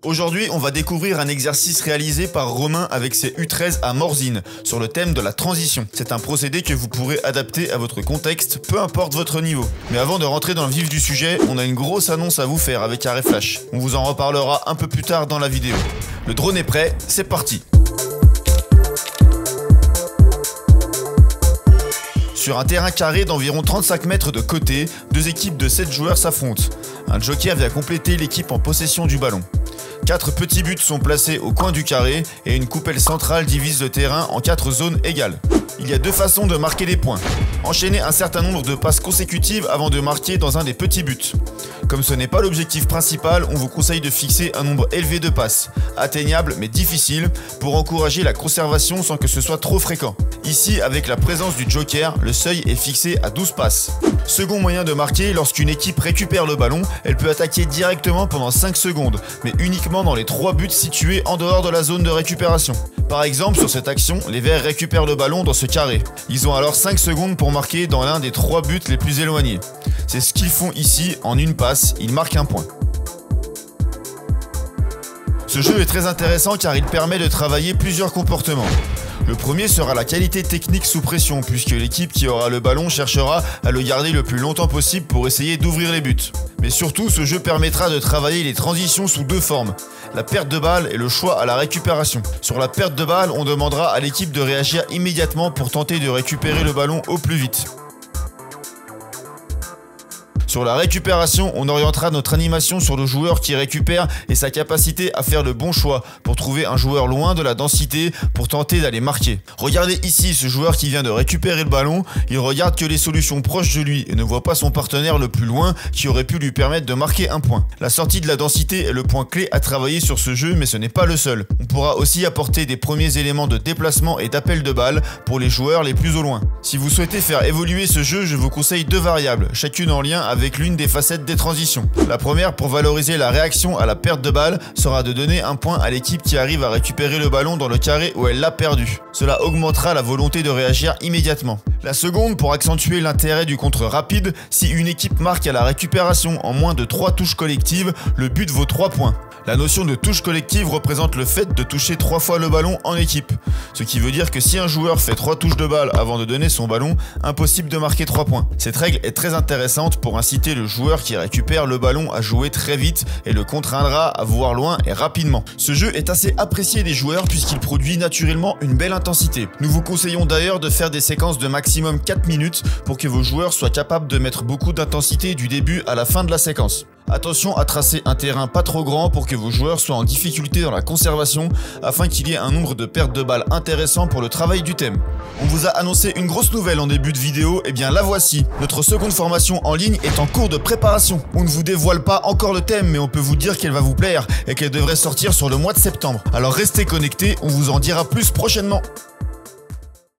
Aujourd'hui, on va découvrir un exercice réalisé par Romain avec ses U13 à Morzine sur le thème de la transition. C'est un procédé que vous pourrez adapter à votre contexte, peu importe votre niveau. Mais avant de rentrer dans le vif du sujet, on a une grosse annonce à vous faire avec Arrêt Flash. On vous en reparlera un peu plus tard dans la vidéo. Le drone est prêt, c'est parti! Sur un terrain carré d'environ 35 mètres de côté, deux équipes de 7 joueurs s'affrontent. Un joker vient compléter l'équipe en possession du ballon. 4 petits buts sont placés au coin du carré et une coupelle centrale divise le terrain en 4 zones égales. Il y a deux façons de marquer des points. Enchaîner un certain nombre de passes consécutives avant de marquer dans un des petits buts. Comme ce n'est pas l'objectif principal, on vous conseille de fixer un nombre élevé de passes, atteignable mais difficile, pour encourager la conservation sans que ce soit trop fréquent. Ici, avec la présence du joker, le seuil est fixé à 12 passes. Second moyen de marquer, lorsqu'une équipe récupère le ballon, elle peut attaquer directement pendant 5 secondes, mais uniquement dans les 3 buts situés en dehors de la zone de récupération. Par exemple, sur cette action, les Verts récupèrent le ballon dans ce carré. Ils ont alors 5 secondes pour marquer dans l'un des 3 buts les plus éloignés. C'est ce qu'ils font ici, en une passe, ils marquent un point. Ce jeu est très intéressant car il permet de travailler plusieurs comportements. Le premier sera la qualité technique sous pression, puisque l'équipe qui aura le ballon cherchera à le garder le plus longtemps possible pour essayer d'ouvrir les buts. Mais surtout, ce jeu permettra de travailler les transitions sous deux formes, la perte de balle et le choix à la récupération. Sur la perte de balle, on demandera à l'équipe de réagir immédiatement pour tenter de récupérer le ballon au plus vite. Sur la récupération, on orientera notre animation sur le joueur qui récupère et sa capacité à faire le bon choix pour trouver un joueur loin de la densité pour tenter d'aller marquer. Regardez ici ce joueur qui vient de récupérer le ballon, il regarde que les solutions proches de lui et ne voit pas son partenaire le plus loin qui aurait pu lui permettre de marquer un point. La sortie de la densité est le point clé à travailler sur ce jeu, mais ce n'est pas le seul. On pourra aussi apporter des premiers éléments de déplacement et d'appel de balle pour les joueurs les plus au loin. Si vous souhaitez faire évoluer ce jeu, je vous conseille deux variables, chacune en lien avec l'une des facettes des transitions. La première, pour valoriser la réaction à la perte de balle, sera de donner un point à l'équipe qui arrive à récupérer le ballon dans le carré où elle l'a perdu. Cela augmentera la volonté de réagir immédiatement. La seconde, pour accentuer l'intérêt du contre rapide, si une équipe marque à la récupération en moins de 3 touches collectives, le but vaut 3 points. La notion de touche collective représente le fait de toucher 3 fois le ballon en équipe. Ce qui veut dire que si un joueur fait 3 touches de balle avant de donner son ballon, impossible de marquer 3 points. Cette règle est très intéressante pour inciter le joueur qui récupère le ballon à jouer très vite et le contraindra à voir loin et rapidement. Ce jeu est assez apprécié des joueurs puisqu'il produit naturellement une belle intensité. Nous vous conseillons d'ailleurs de faire des séquences de maximum 4 minutes pour que vos joueurs soient capables de mettre beaucoup d'intensité du début à la fin de la séquence. Attention à tracer un terrain pas trop grand pour que vos joueurs soient en difficulté dans la conservation afin qu'il y ait un nombre de pertes de balles intéressant pour le travail du thème. On vous a annoncé une grosse nouvelle en début de vidéo, et bien la voici. Notre seconde formation en ligne est en cours de préparation. On ne vous dévoile pas encore le thème, mais on peut vous dire qu'elle va vous plaire et qu'elle devrait sortir sur le mois de septembre. Alors restez connectés, on vous en dira plus prochainement.